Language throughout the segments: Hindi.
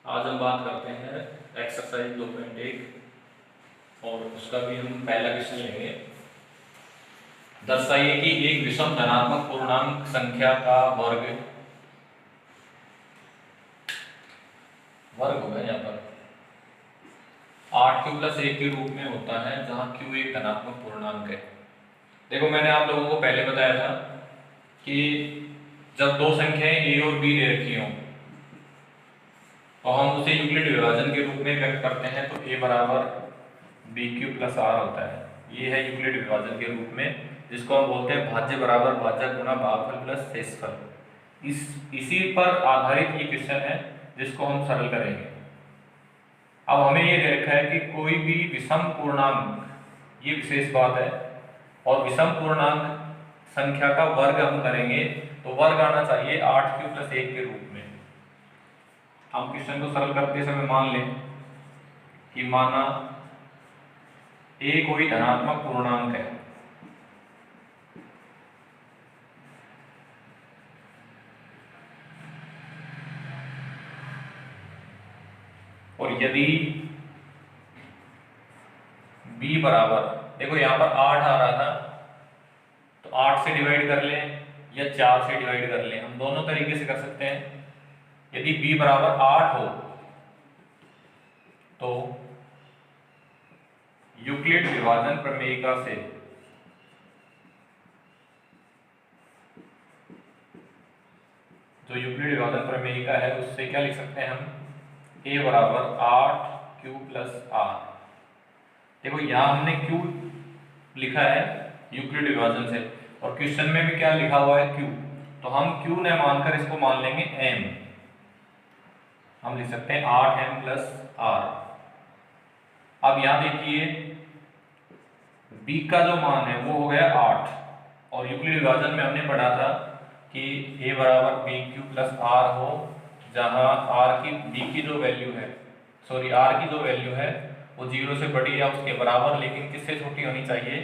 आज हम बात करते हैं एक्सरसाइज 2.1 और उसका भी हम पहला क्वेश्चन लेंगे। दर्शाइए कि एक विषम धनात्मक पूर्णांक संख्या का वर्ग होगा यहाँ पर 8q + 1 के रूप में होता है, जहाँ q एक धनात्मक पूर्णांक है। देखो, मैंने आप लोगों को पहले बताया था कि जब दो संख्याएं a और b दे रखी हों तो हम उसे यूक्लिड विभाजन के रूप में व्यक्त करते हैं, तो a बराबर bq + r होता है। ये है यूक्लिड विभाजन के रूप में, जिसको हम बोलते हैं भाज्य बराबर भाजक गुना भागफल प्लस शेषफल। इसी पर आधारित ये क्वेश्चन है जिसको हम सरल करेंगे। अब हमें ये दे रखा है कि कोई भी विषम पूर्णांक, ये विशेष बात है, और विषम पूर्णांक संख्या का वर्ग हम करेंगे तो वर्ग आना चाहिए 8q + 1 के रूप में। हम क्वेश्चन को सरल करते समय मान लें कि माना a कोई धनात्मक पूर्णांक है, और यदि b बराबर, देखो यहाँ पर 8 आ रहा था तो 8 से डिवाइड कर लें या 4 से डिवाइड कर लें, हम दोनों तरीके से कर सकते हैं। यदि b बराबर 8 हो तो यूक्लिड विभाजन प्रमेयिका से जो यूक्लिड विभाजन प्रमेयिका है उससे क्या लिख सकते हैं हम, a बराबर 8q + r। देखो यहाँ हमने q लिखा है यूक्लिड विभाजन से, और क्वेश्चन में भी क्या लिखा हुआ है q, तो हम q ने मानकर इसको मान लेंगे m। हम लिख सकते हैं 8m + r। अब यहाँ देखिए b का जो मान है वो हो गया 8, और यूक्लिड विभाजन में हमने पढ़ा था कि a बराबर bq + r हो, जहाँ b की जो वैल्यू है, r की जो वैल्यू है वो 0 से बड़ी या उसके बराबर, लेकिन किससे छोटी होनी चाहिए,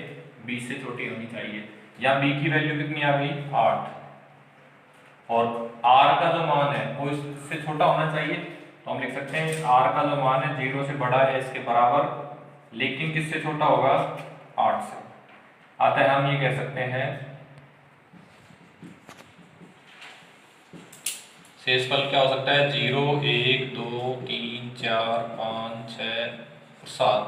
b से छोटी होनी चाहिए। यहाँ b की वैल्यू कितनी आ गई, 8, और r का जो मान है वो इससे छोटा होना चाहिए, तो हम लिख सकते हैं r का जो मान है 0 से बड़ा है इसके बराबर, लेकिन किससे छोटा होगा, 8 से। अतः हम ये कह सकते हैं शेषफल क्या हो सकता है, 0, 1, 2, 3, 4, 5, 6, 7।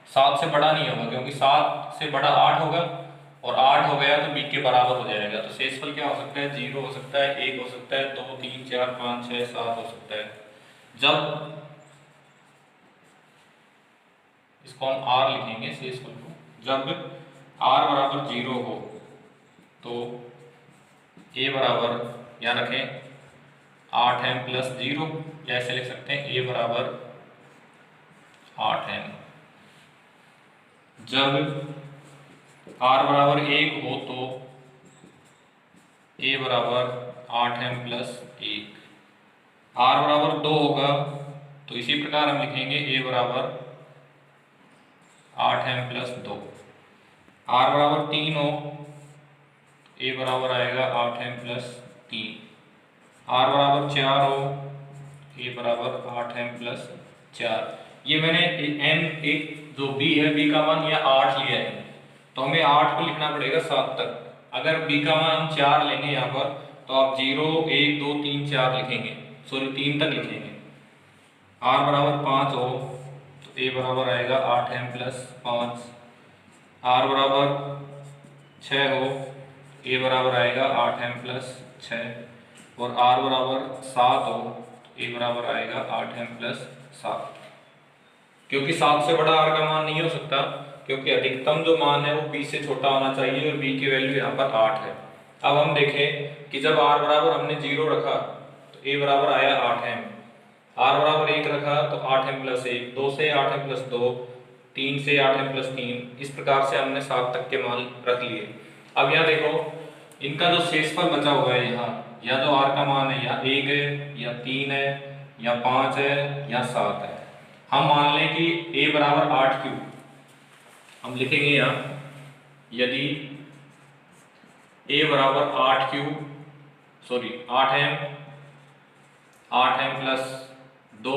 7 से बड़ा नहीं होगा, क्योंकि 7 से बड़ा 8 होगा, और 8 हो गया तो b के बराबर हो जाएगा। तो शेषफल क्या हो सकता है, 0 हो सकता है, 1 हो सकता है, 2, 3, 4, 5, 6, 7 हो सकता है। जब इसको हम r लिखेंगे शेषफल को, जब r बराबर 0 हो तो a बराबर, यहाँ रखें 8m + 0, या ऐसे लिख सकते हैं a बराबर 8m। जब r बराबर 1 हो तो a बराबर 8m + 1। r बराबर 2 होगा तो इसी प्रकार हम लिखेंगे a बराबर 8m + 2। r बराबर 3 हो, a बराबर आएगा 8m + 3। r बराबर 4 हो, a बराबर 8m + 4। ये मैंने m एक जो b है, b का मान या 8 लिया है, तो हमें 8 को लिखना पड़ेगा 7 तक। अगर b का मान हम 4 लेंगे यहाँ पर, तो आप 0, 1, 2, 3, 4 लिखेंगे, 3 तक लिखेंगे। r बराबर 5 हो तो a बराबर आएगा 8m + 5। r बराबर 6 हो, a बराबर आएगा 8m + 6, और r बराबर 7 हो तो a बराबर आएगा 8m + 7। क्योंकि 7 से बड़ा r का मान नहीं हो सकता, क्योंकि अधिकतम जो मान है वो b से छोटा होना चाहिए, और b की वैल्यू यहाँ पर 8 है। अब हम देखें कि जब r बराबर हमने 0 रखा तो a बराबर आया 8m, r बराबर 1 रखा तो 8m + 1, 2 से 8m + 2, 3 से 8m + 3, इस प्रकार से हमने 7 तक के मान रख लिए। अब यहाँ देखो इनका जो शेषफल बचा हुआ है यहाँ, या जो r का मान है, या 1 है, या 3 है, या 5 है, या 7 है। हम मान लें कि a बराबर 8q, हम लिखेंगे यहाँ यदि a बराबर 8m 8m + 2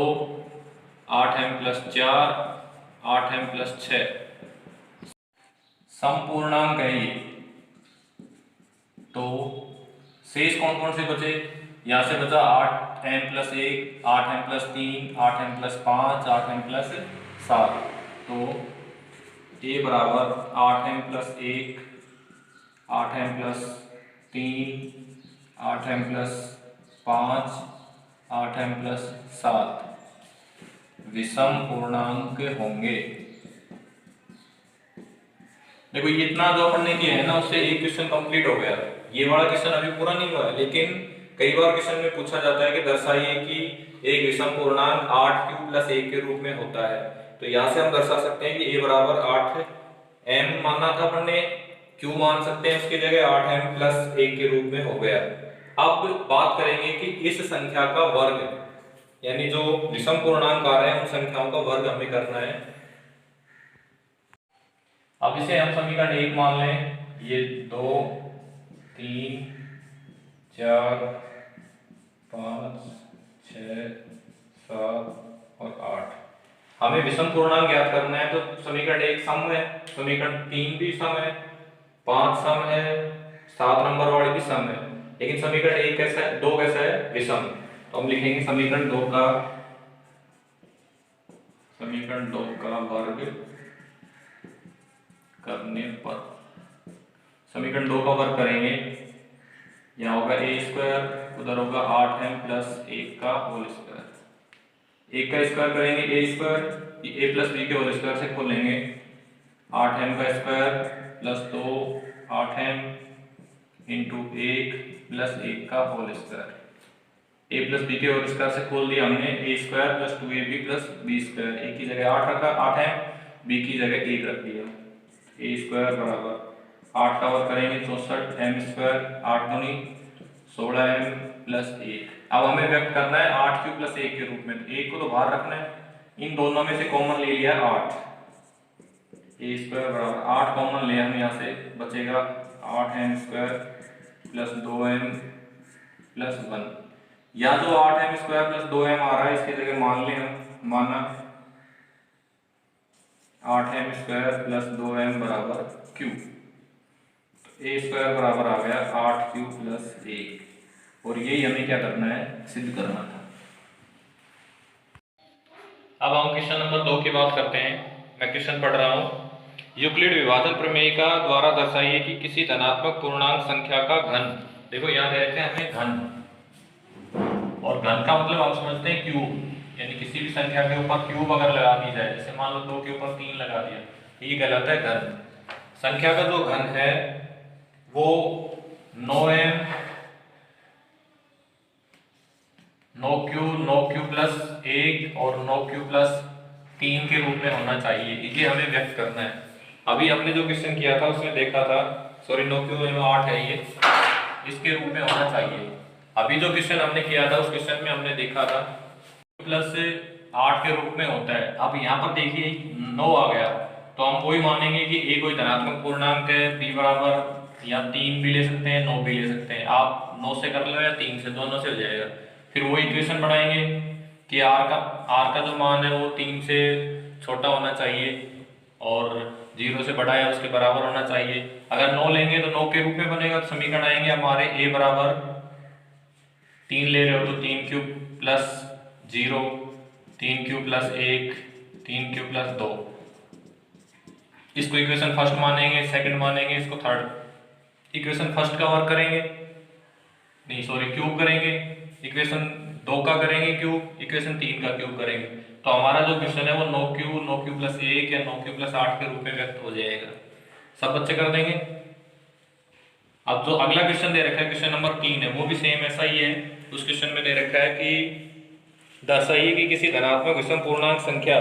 8m plus 4 8m plus 6 संपूर्णांक है ये। तो शेष कौन कौन से बचे? यहाँ से बचा 8m plus 1 8m plus 3 8m plus 5 8m plus 7। तो a बराबर 8m plus 1 8m plus 3 8m plus 5 8m plus 7 विषम पूर्णांक होंगे। देखो ये इतना जो अपन ने किया है ना, उससे एक क्वेश्चन कंप्लीट हो गया। ये वाला क्वेश्चन अभी पूरा नहीं हुआ है, लेकिन कई बार क्वेश्चन में पूछा जाता है कि दर्शाइए कि एक विषम पूर्णांक 8q प्लस 1 के रूप में होता है। तो यहाँ से हम दर्शा सकते हैं कि a बराबर 8m माना था अपन ने, q मान सकते हैं उसकी जगह 8m प्लस 1 के रूप में हो गया। अब बात करेंगे कि इस संख्या का वर्ग, यानी जो विषम पूर्णांक आ रहे हैं उन संख्याओं का वर्ग हमें करना है। अब इसे हम समीकरण 1 मान लें। ये 2 3 4 5 6 7 और 8 हमें विषम पूर्णांक ज्ञात करना है। तो समीकरण 1 सम है, समीकरण 3 भी सम है, 5 सम है, 7 नंबर वाली भी सम है। लेकिन समीकरण 1 कैसा है, 2 कैसा है, विषम। तो हम लिखेंगे समीकरण 2 का वर्ग करने पर, समीकरण 2 का वर्ग करेंगे, यहाँ होगा a स्क्वायर, उधर होगा 8m प्लस 1 का होल स्क्वायर। 1 का स्क्वायर करेंगे a square, a plus b के होल स्क्वायर से खोल लेंगे। 8m का square plus 2 8m into 1 plus 1 का whole square. a plus b के होल स्क्वायर से खोल दिया हमने, a square plus 2ab plus b square. a की जगह 8 रखा, 8m, b की जगह 1 रख दिया। a स्क्वायर बराबर 8 का वर्ग करेंगे 64, m स्क्वायर 8 दूनी 16m प्लस 1। अब हमें व्यक्त करना है 8q प्लस 1 के रूप में। तो 1 को तो बाहर रखना है, इन दोनों में से कॉमन ले लिया 8। a स्क्वायर बराबर 8 कॉमन ले, हम यहाँ से बचेगा 8m square plus 2m plus 1। या जो 8m स्क्वायर प्लस 2m आ रहा है इसकी जगह मान लें हम, माना 8m स्क्वायर प्लस 2m बराबर q। a स्क्वायर बराबर आ गया 8q प्लस 1, और यही हमें क्या करना है, सिद्ध करना था। अब हम क्वेश्चन नंबर 2 की बात करते हैं। मैं क्वेश्चन पढ़ रहा हूँ। यूक्लिड विभाजन प्रमेय का द्वारा दर्शाइए कि किसी धनात्मक पूर्णांक संख्या का घन, देखो याद रखते हैं हमें घन, और घन का मतलब हम समझते हैं क्यूब, यानी किसी भी संख्या के ऊपर क्यूब अगर लगा दी जाए, जैसे मान लो 2 के ऊपर 3 लगा दिया, ये कहलाता है घन। संख्या का जो घन है वो 9m 9q प्लस 1 और 9q प्लस 3 के रूप में होना चाहिए। ये हमें व्यक्त करना है। अभी हमने जो क्वेश्चन किया था उसमें देखा था, सॉरी 9q 8 है, ये इसके रूप में होना चाहिए। अभी जो क्वेश्चन हमने किया था उस क्वेश्चन में हमने देखा था प्लस 8 के रूप में होता है। अब यहाँ पर देखिए 9 आ गया, तो हम वही मानेंगे कि a कोई धनात्मक पूर्णांक है, b बराबर या 3 भी ले सकते हैं, 9 भी ले सकते हैं। आप 9 से कर लो या 3 से, दोनों से हो जाएगा। फिर वो इक्वेशन बनाएंगे कि r का जो मान है वो 3 से छोटा होना चाहिए और 0 से बड़ा है उसके बराबर होना चाहिए। अगर 9 लेंगे तो 9 के रूप में बनेगा। तो समीकरण आएंगे हमारे a बराबर 3 ले रहे हो तो 3q plus 0 3q plus 1 3q plus 2। इसको इक्वेशन फर्स्ट मानेंगे, सेकंड मानेंगे, इसको थर्ड। इक्वेशन फर्स्ट का वर्क करेंगे, नहीं सॉरी क्यूब करेंगे, इक्वेशन 2 का करेंगे क्यूब, इक्वेशन 3 का क्यूब करेंगे। तो हमारा जो क्वेश्चन है वो 9q प्लस 1 या 9q प्लस 8 के रूप में व्यक्त हो जाएगा। सब बच्चे कर देंगे। अब जो अगला क्वेश्चन दे रखा है क्वेश्चन नंबर 3 है, वो भी सेम ऐसा ही है। उस क्वेश्चन में दे रखा है कि दर्शाइए कि किसी धनात्मक विषम पूर्णांक संख्या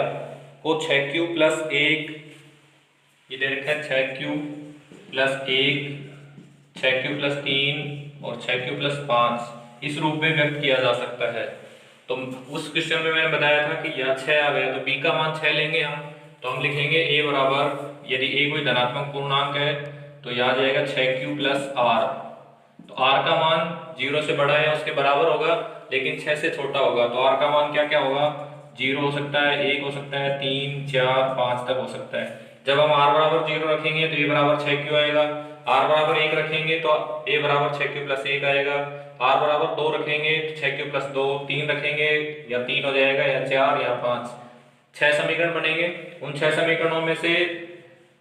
को 6q प्लस 1, ये दे रखा है 6q प्लस 1 6q प्लस 3 और 6q प्लस 5 इस रूप में व्यक्त किया जा सकता है। तो उस क्वेश्चन में मैंने बताया था कि यह 6 आ गया तो b का मान 6 लेंगे हम। तो हम लिखेंगे a बराबर, यदि a कोई धनात्मक पूर्णांक है तो यह आ जाएगा 6q प्लस r। तो r का मान 0 से बड़ा है उसके बराबर होगा, लेकिन 6 से छोटा होगा, तो r का मान क्या क्या होगा, 0 हो सकता है, 1 हो सकता है, 3 4 5 तक हो सकता है। जब हम r बराबर 0 रखेंगे तो a बराबर 6 क्यों आएगा, r बराबर 1 रखेंगे तो a बराबर 6 क्यू प्लस 1 आएगा, r बराबर 2 रखेंगे तो 6 क्यू प्लस 2, 3 रखेंगे या 3 हो जाएगा या 4 या 5, 6 समीकरण बनेंगे। उन 6 समीकरणों में से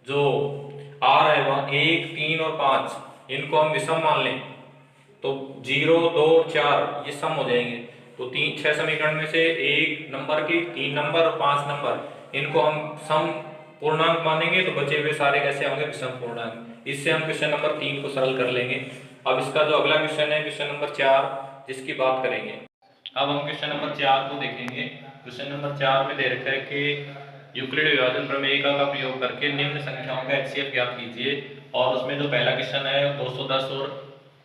जो r है वह 1 3 और 5, इनको हम विषम मान लें तो 0 2 4 ये सम हो जाएंगे। तो 6 समीकरण में से एक नंबर की 3 नंबर और 5 नंबर इनको हम सम पूर्णांक मानेंगे, तो बचे हुए सारे कैसे होंगे, विषम पूर्णांक। इससे हम क्वेश्चन नंबर 3 को सरल कर लेंगे। अब इसका जो अगला क्वेश्चन है क्वेश्चन नंबर 4, जिसकी बात करेंगे। अब हम क्वेश्चन नंबर 4 को देखेंगे। क्वेश्चन नंबर 4 में दे रखा है कि यूक्लिड विभाजन प्रमेयिका का प्रयोग करके निम्न संख्याओं का HCF ज्ञात कीजिए। और उसमें जो पहला क्वेश्चन है 210 और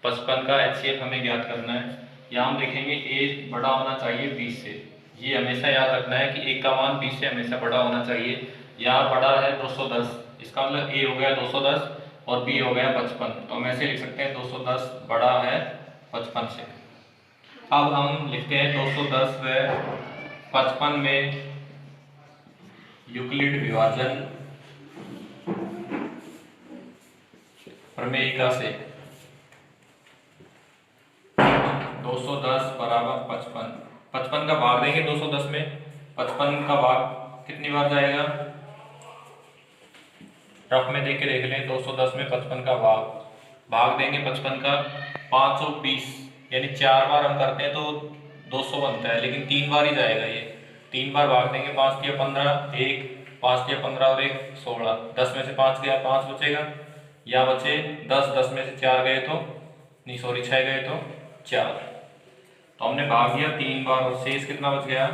55 का HCF हमें ज्ञात करना है। यहाँ हम देखेंगे a बड़ा होना चाहिए 20 से, ये हमेशा याद रखना है कि a का मान 20 से हमेशा बड़ा होना चाहिए। यहाँ बड़ा है 210, इसका मतलब a हो गया 210 और b हो गया 55, तो हम ऐसे लिख सकते हैं 210 बड़ा है 55 से। अब हम लिखते हैं 210 व 55 में यूक्लिड विभाजन प्रमेयिका से 210 बराबर 55, 55 का भाग देंगे 210 में, 55 का भाग कितनी बार जाएगा, रफ में देख के देख लें। 210 में 55 का भाग देंगे 55 का 520, यानी 4 बार हम करते हैं तो 200 बनता है, लेकिन 3 बार ही जाएगा ये। 3 बार भाग देंगे, 5 तिया 15 1, 5 तिया 15 और 1 16, 10 में से 5 गया 5 बचेगा, या बचे 10, 10 में से 4 गए तो नहीं सॉरी 6 गए तो 4, तो हमने भाग दिया 3 बार और शेष कितना बच गया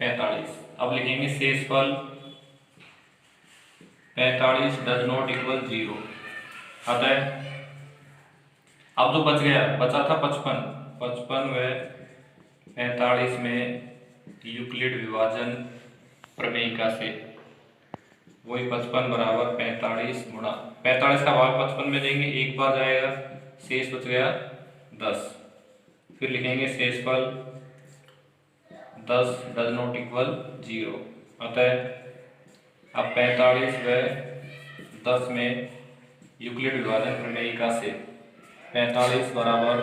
45। अब लिखेंगे शेषफल 45 डज नॉट इक्वल 0, अतः अब जो बच गया बचा था 55 व 45 में यूक्लिड विभाजन प्रमेयिका से वही 55 बराबर 45 गुणा 45 का भाग 55 में देंगे, एक बार जाएगा, शेष बच गया 10। फिर लिखेंगे शेषफल 10 डज नॉट इक्वल 0, अतः अब 45 व 10 में यूक्लिड विभाजन प्रमेयिका से 45 बराबर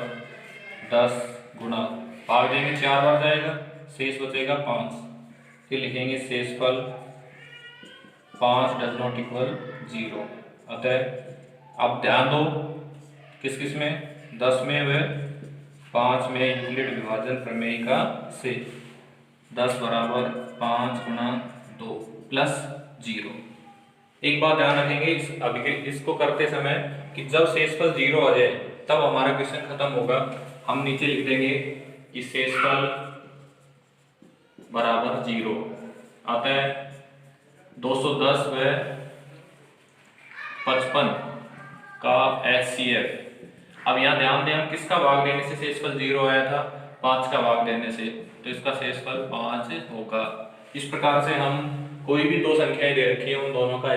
10 गुणा भाग देंगे 4 बार जाएगा, शेष बचेगा 5। फिर लिखेंगे शेषफल 5 डज नॉट इक्वल 0, अतः अब ध्यान दो किस किस में, 10 में व 5 में यूक्लिड विभाजन प्रमेयिका से 10 बराबर 5 गुणा 2 प्लस 0। एक बात ध्यान रखेंगे अभी इसको करते समय कि जब शेषफल 0 आ जाए तब हमारा क्वेश्चन खत्म होगा। हम नीचे लिख देंगे कि शेषफल बराबर 0, अतः 210 व 55 का HCF। अब यहाँ ध्यान दें हम किसका भाग देने से शेषफल 0 आया था, 5 का भाग देने से, तो इसका शेषफल 5 होगा। इस प्रकार से हम कोई भी दो संख्याएं दे रखी है उन दोनों का